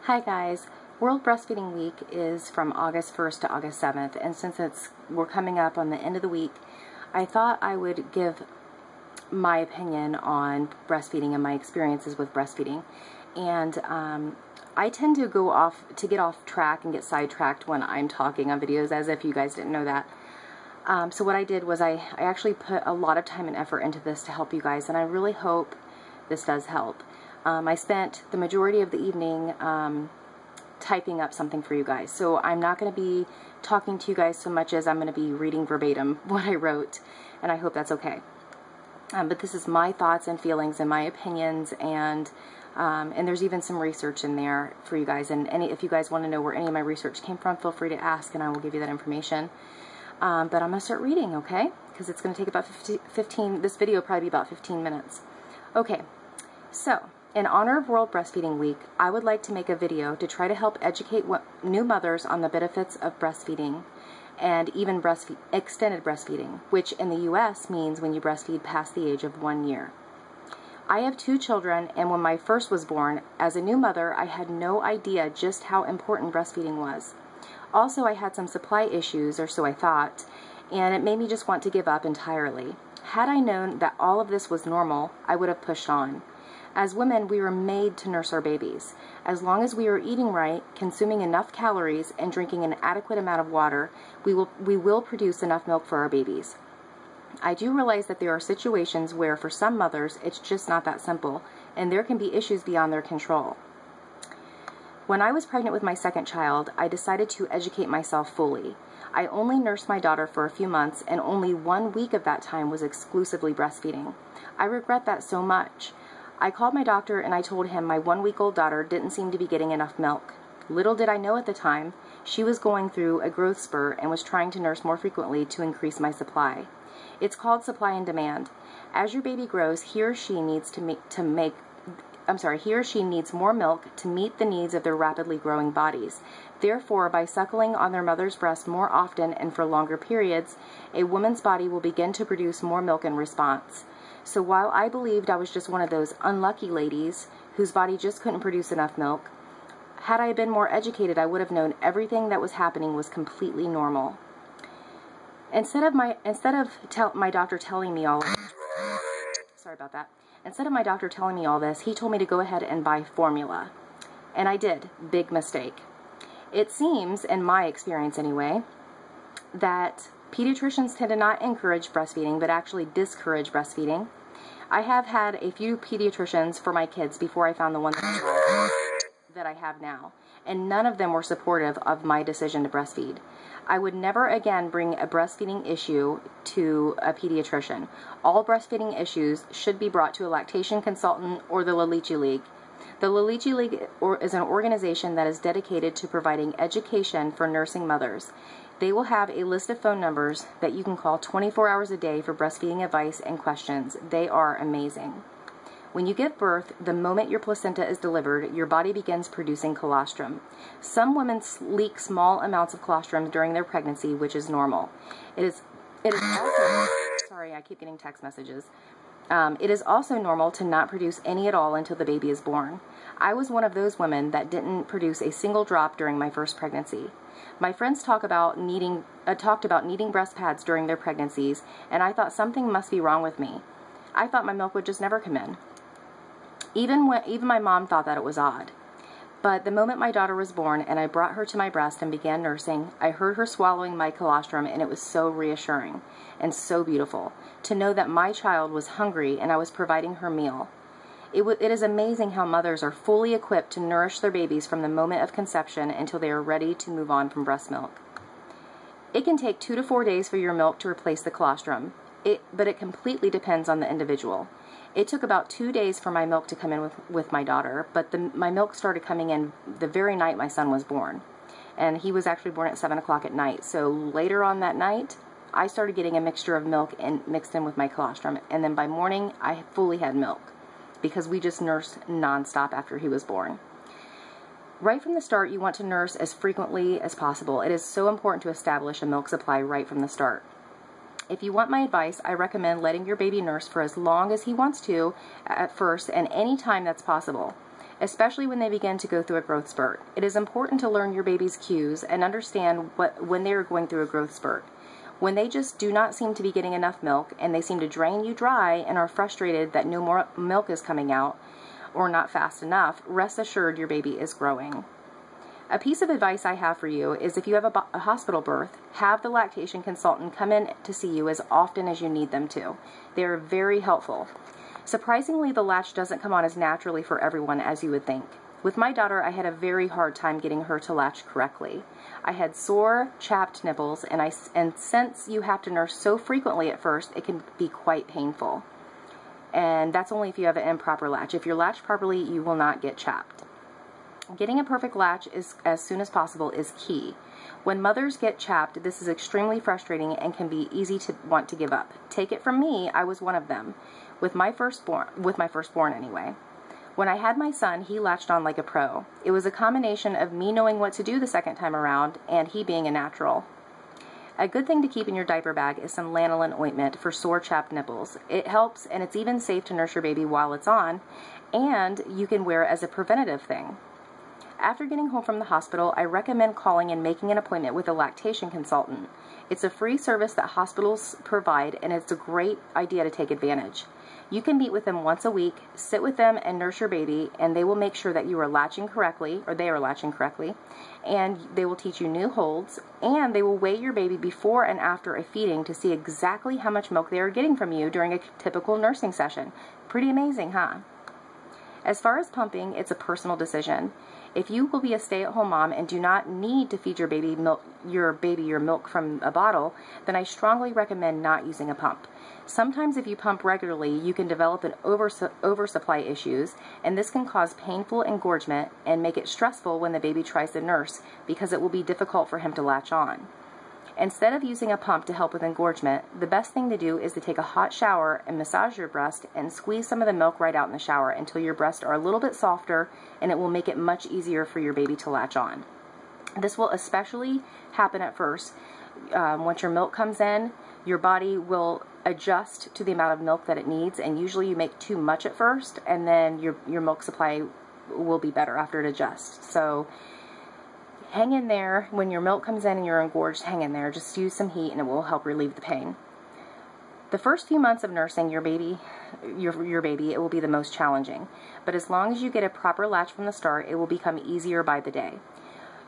Hi guys, World Breastfeeding Week is from August 1st to August 7th, and since we're coming up on the end of the week, I thought I would give my opinion on breastfeeding and my experiences with breastfeeding. And I tend to get off track and get sidetracked when I'm talking on videos, as if you guys didn't know that. So what I did was I actually put a lot of time and effort into this to help you guys, and I really hope this does help. I spent the majority of the evening typing up something for you guys, so I'm not going to be talking to you guys so much as I'm going to be reading verbatim what I wrote, and I hope that's okay. But this is my thoughts and feelings and my opinions, and there's even some research in there for you guys, and if you guys want to know where any of my research came from, feel free to ask and I will give you that information. But I'm going to start reading, okay? Because it's going to take about 15, this video will probably be about 15 minutes. Okay, so in honor of World Breastfeeding Week, I would like to make a video to try to help educate new mothers on the benefits of breastfeeding and even extended breastfeeding, which in the U.S. means when you breastfeed past the age of 1 year. I have 2 children, and when my first was born, as a new mother, I had no idea just how important breastfeeding was. Also, I had some supply issues, or so I thought, and it made me just want to give up entirely. Had I known that all of this was normal, I would have pushed on. As women, we were made to nurse our babies. As long as we are eating right, consuming enough calories, and drinking an adequate amount of water, we will produce enough milk for our babies. I do realize that there are situations where, for some mothers, it's just not that simple, and there can be issues beyond their control. When I was pregnant with my second child, I decided to educate myself fully. I only nursed my daughter for a few months, and only 1 week of that time was exclusively breastfeeding. I regret that so much. I called my doctor and I told him my 1-week-old daughter didn't seem to be getting enough milk. Little did I know at the time, she was going through a growth spurt and was trying to nurse more frequently to increase my supply. It's called supply and demand. As your baby grows, he or she needs more milk to meet the needs of their rapidly growing bodies. Therefore, by suckling on their mother's breast more often and for longer periods, a woman's body will begin to produce more milk in response. So while I believed I was just one of those unlucky ladies whose body just couldn't produce enough milk, had I been more educated, I would have known everything that was happening was completely normal. Instead of my doctor telling me all this, he told me to go ahead and buy formula. And I did. Big mistake. It seems, in my experience anyway, that pediatricians tend to not encourage breastfeeding, but actually discourage breastfeeding. I have had a few pediatricians for my kids before I found the one that I have now, and none of them were supportive of my decision to breastfeed. I would never again bring a breastfeeding issue to a pediatrician. All breastfeeding issues should be brought to a lactation consultant or the La Leche League. The La Leche League is an organization that is dedicated to providing education for nursing mothers. They will have a list of phone numbers that you can call 24 hours a day for breastfeeding advice and questions. They are amazing. When you give birth, the moment your placenta is delivered, your body begins producing colostrum. Some women leak small amounts of colostrum during their pregnancy, which is normal. It is also, sorry, I keep getting text messages. It is also normal to not produce any at all until the baby is born. I was one of those women that didn't produce a single drop during my first pregnancy. My friends talked about needing breast pads during their pregnancies, and I thought something must be wrong with me. I thought my milk would just never come in. Even my mom thought that it was odd. But the moment my daughter was born and I brought her to my breast and began nursing, I heard her swallowing my colostrum, and it was so reassuring and so beautiful to know that my child was hungry and I was providing her meal. It is amazing how mothers are fully equipped to nourish their babies from the moment of conception until they are ready to move on from breast milk. It can take 2 to 4 days for your milk to replace the colostrum, but it completely depends on the individual. It took about 2 days for my milk to come in with my daughter, but my milk started coming in the very night my son was born. And he was actually born at 7 o'clock at night. So later on that night, I started getting a mixture of milk mixed in with my colostrum. And then by morning, I fully had milk because we just nursed nonstop after he was born. Right from the start, you want to nurse as frequently as possible. It is so important to establish a milk supply right from the start. If you want my advice, I recommend letting your baby nurse for as long as he wants to at first and any time that's possible. especially when they begin to go through a growth spurt. It is important to learn your baby's cues and understand when they are going through a growth spurt. When they just do not seem to be getting enough milk and they seem to drain you dry and are frustrated that no more milk is coming out or not fast enough, rest assured your baby is growing. A piece of advice I have for you is if you have a hospital birth, have the lactation consultant come in to see you as often as you need them to. They are very helpful. Surprisingly, the latch doesn't come on as naturally for everyone as you would think. With my daughter, I had a very hard time getting her to latch correctly. I had sore, chapped nipples, and since you have to nurse so frequently at first, it can be quite painful. And that's only if you have an improper latch. If you're latched properly, you will not get chapped. Getting a perfect latch as soon as possible is key. When mothers get chapped, this is extremely frustrating and can be easy to want to give up. Take it from me, I was one of them. With my firstborn anyway. When I had my son, he latched on like a pro. It was a combination of me knowing what to do the second time around and he being a natural. A good thing to keep in your diaper bag is some lanolin ointment for sore, chapped nipples. It helps, and it's even safe to nurse your baby while it's on, and you can wear it as a preventative thing. After getting home from the hospital, I recommend calling and making an appointment with a lactation consultant. It's a free service that hospitals provide, and it's a great idea to take advantage. You can meet with them once a week, sit with them and nurse your baby, and they will make sure that you are latching correctly, or they are latching correctly, and they will teach you new holds, and they will weigh your baby before and after a feeding to see exactly how much milk they are getting from you during a typical nursing session. Pretty amazing, huh? As far as pumping, it's a personal decision. If you will be a stay-at-home mom and do not need to feed your baby your milk from a bottle, then I strongly recommend not using a pump. Sometimes if you pump regularly, you can develop an oversupply issues, and this can cause painful engorgement and make it stressful when the baby tries to nurse because it will be difficult for him to latch on. Instead of using a pump to help with engorgement, the best thing to do is to take a hot shower and massage your breast and squeeze some of the milk right out in the shower until your breasts are a little bit softer, and it will make it much easier for your baby to latch on. This will especially happen at first. Once your milk comes in, your body will adjust to the amount of milk that it needs, and usually you make too much at first, and then your milk supply will be better after it adjusts. So hang in there. When your milk comes in and you're engorged, hang in there. Just use some heat and it will help relieve the pain. The first few months of nursing your baby, it will be the most challenging. But as long as you get a proper latch from the start, it will become easier by the day.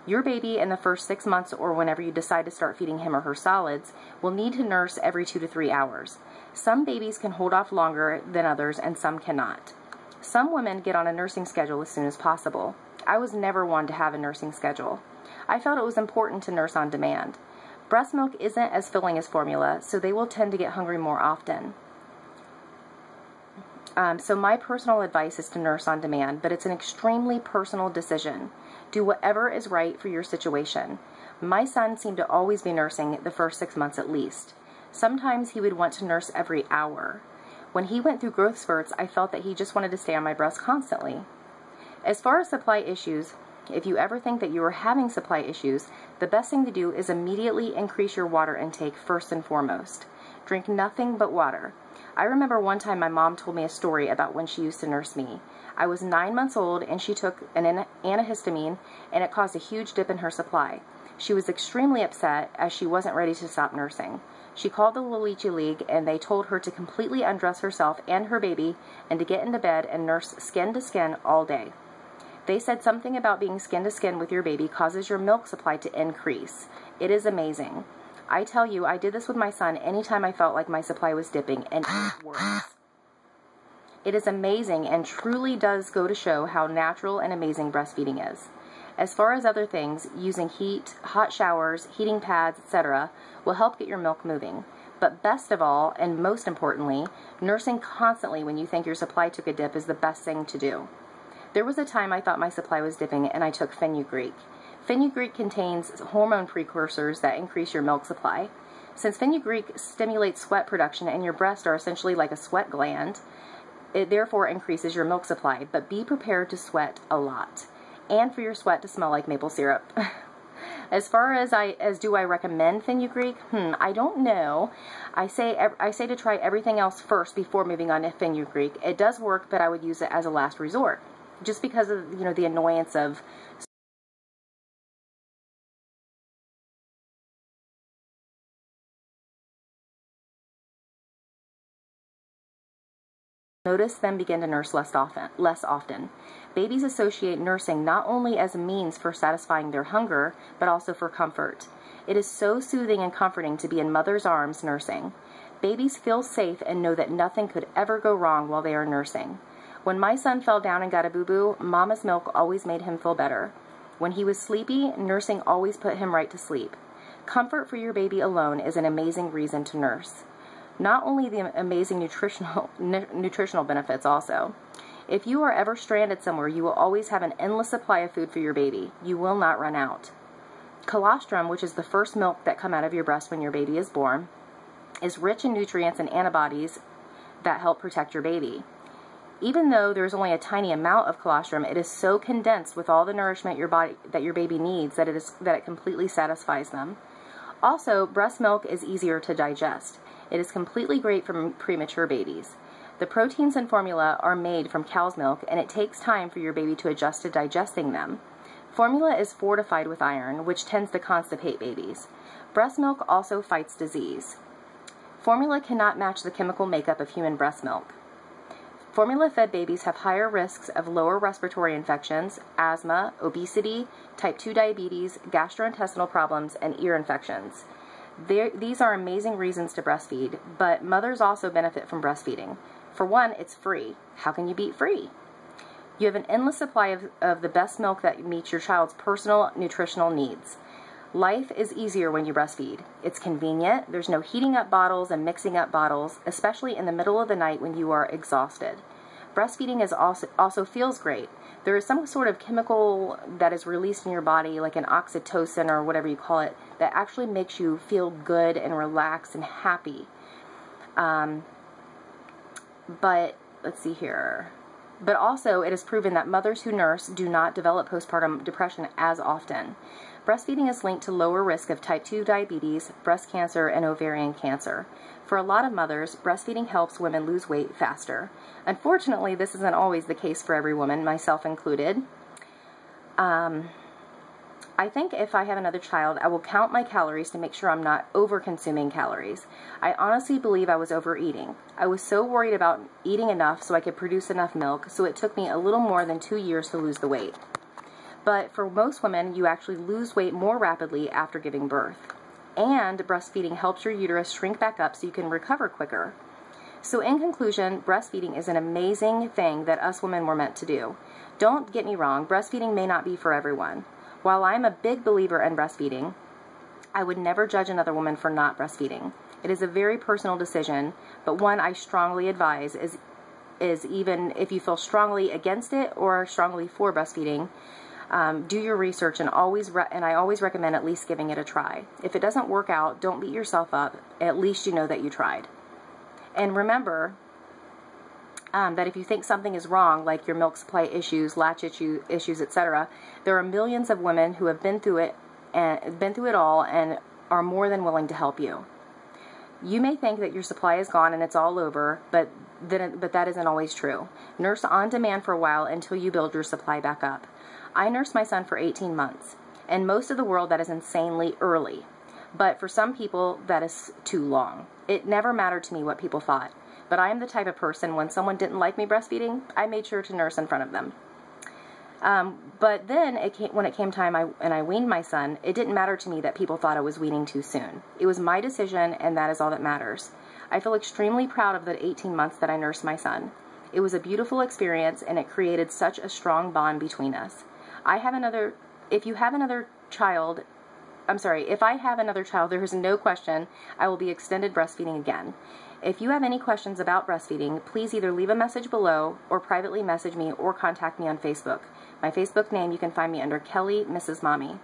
Your baby in the first 6 months, or whenever you decide to start feeding him or her solids, will need to nurse every 2 to 3 hours. Some babies can hold off longer than others and some cannot. Some women get on a nursing schedule as soon as possible. I was never one to have a nursing schedule. I felt it was important to nurse on demand. Breast milk isn't as filling as formula, so they will tend to get hungry more often. So my personal advice is to nurse on demand, but it's an extremely personal decision. Do whatever is right for your situation. My son seemed to always be nursing the first 6 months at least. Sometimes he would want to nurse every hour. When he went through growth spurts, I felt that he just wanted to stay on my breast constantly. As far as supply issues, if you ever think that you are having supply issues, the best thing to do is immediately increase your water intake first and foremost. Drink nothing but water. I remember one time my mom told me a story about when she used to nurse me. I was 9 months old and she took an antihistamine and it caused a huge dip in her supply. She was extremely upset as she wasn't ready to stop nursing. She called the Leche League and they told her to completely undress herself and her baby and to get into bed and nurse skin to skin all day. They said something about being skin to skin with your baby causes your milk supply to increase. It is amazing. I tell you, I did this with my son anytime I felt like my supply was dipping, and it works. It is amazing and truly does go to show how natural and amazing breastfeeding is. As far as other things, using heat, hot showers, heating pads, etc. will help get your milk moving. But best of all, and most importantly, nursing constantly when you think your supply took a dip is the best thing to do. There was a time I thought my supply was dipping and I took fenugreek. Fenugreek contains hormone precursors that increase your milk supply. Since fenugreek stimulates sweat production and your breasts are essentially like a sweat gland, it therefore increases your milk supply, but be prepared to sweat a lot and for your sweat to smell like maple syrup. As far as do I recommend fenugreek? I don't know. I say to try everything else first before moving on to fenugreek. It does work, but I would use it as a last resort. just because of, you know, the annoyance of notice them begin to nurse less often. Babies associate nursing not only as a means for satisfying their hunger, but also for comfort. It is so soothing and comforting to be in mother's arms nursing. Babies feel safe and know that nothing could ever go wrong while they are nursing. When my son fell down and got a boo-boo, Mama's milk always made him feel better. When he was sleepy, nursing always put him right to sleep. Comfort for your baby alone is an amazing reason to nurse. Not only the amazing nutritional benefits also. If you are ever stranded somewhere, you will always have an endless supply of food for your baby. You will not run out. Colostrum, which is the first milk that come out of your breast when your baby is born, is rich in nutrients and antibodies that help protect your baby. Even though there is only a tiny amount of colostrum, it is so condensed with all the nourishment that your baby needs that it completely satisfies them. Also, breast milk is easier to digest. It is completely great for premature babies. The proteins in formula are made from cow's milk, and it takes time for your baby to adjust to digesting them. Formula is fortified with iron, which tends to constipate babies. Breast milk also fights disease. Formula cannot match the chemical makeup of human breast milk. Formula-fed babies have higher risks of lower respiratory infections, asthma, obesity, type 2 diabetes, gastrointestinal problems, and ear infections. These are amazing reasons to breastfeed, but mothers also benefit from breastfeeding. For one, it's free. How can you beat free? You have an endless supply of the best milk that meets your child's personal nutritional needs. Life is easier when you breastfeed. It's convenient. There's no heating up bottles and mixing up bottles, especially in the middle of the night when you are exhausted. Breastfeeding is also feels great. There is some sort of chemical that is released in your body, like an oxytocin or whatever you call it, that actually makes you feel good and relaxed and happy. But let's see here. But also, it is proven that mothers who nurse do not develop postpartum depression as often. Breastfeeding is linked to lower risk of type 2 diabetes, breast cancer, and ovarian cancer. For a lot of mothers, breastfeeding helps women lose weight faster. Unfortunately, this isn't always the case for every woman, myself included. I think if I have another child, I will count my calories to make sure I'm not over-consuming calories. I honestly believe I was overeating. I was so worried about eating enough so I could produce enough milk, so it took me a little more than 2 years to lose the weight. But for most women, you actually lose weight more rapidly after giving birth. And breastfeeding helps your uterus shrink back up so you can recover quicker. So in conclusion, breastfeeding is an amazing thing that us women were meant to do. Don't get me wrong, breastfeeding may not be for everyone. While I'm a big believer in breastfeeding, I would never judge another woman for not breastfeeding. It is a very personal decision, but one I strongly advise is even if you feel strongly against it or strongly for breastfeeding, do your research and I always recommend at least giving it a try. If it doesn't work out, don't beat yourself up. At least you know that you tried. And remember that if you think something is wrong, like your milk supply issues, latch issues, etc., there are millions of women who have been through it all and are more than willing to help you. You may think that your supply is gone and it's all over, but that isn't always true. Nurse on demand for a while until you build your supply back up. I nursed my son for 18 months, and most of the world that is insanely early. But for some people, that is too long. It never mattered to me what people thought. But I am the type of person, when someone didn't like me breastfeeding, I made sure to nurse in front of them. But then, when it came time and I weaned my son, it didn't matter to me that people thought I was weaning too soon. It was my decision, and that is all that matters. I feel extremely proud of the 18 months that I nursed my son. It was a beautiful experience, and it created such a strong bond between us. If I have another child, there is no question I will be extended breastfeeding again. If you have any questions about breastfeeding, please either leave a message below or privately message me or contact me on Facebook. My Facebook name, you can find me under Kelly Mrs. Mommy.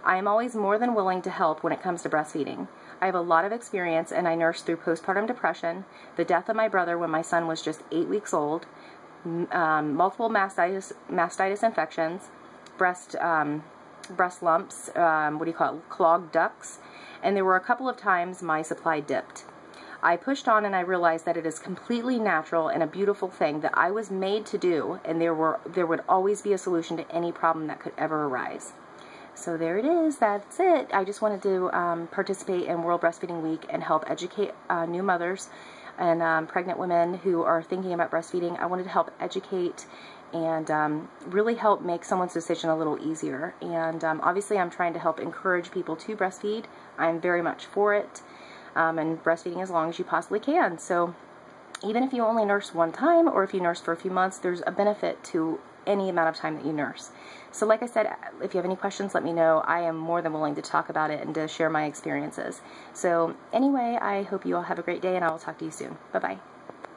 I am always more than willing to help when it comes to breastfeeding. I have a lot of experience, and I nursed through postpartum depression, the death of my brother when my son was just 8 weeks old, multiple mastitis infections, breast lumps, clogged ducts, and there were a couple of times my supply dipped. I pushed on and I realized that it is completely natural and a beautiful thing that I was made to do, and there would always be a solution to any problem that could ever arise. So there it is. That's it. I just wanted to participate in World Breastfeeding Week and help educate new mothers and pregnant women who are thinking about breastfeeding. I wanted to help educate and really help make someone's decision a little easier. And obviously I'm trying to help encourage people to breastfeed. I'm very much for it, and breastfeeding as long as you possibly can. So even if you only nurse one time, or if you nurse for a few months, there's a benefit to any amount of time that you nurse. So like I said, if you have any questions, let me know. I am more than willing to talk about it and to share my experiences. So anyway, I hope you all have a great day, and I will talk to you soon. Bye-bye.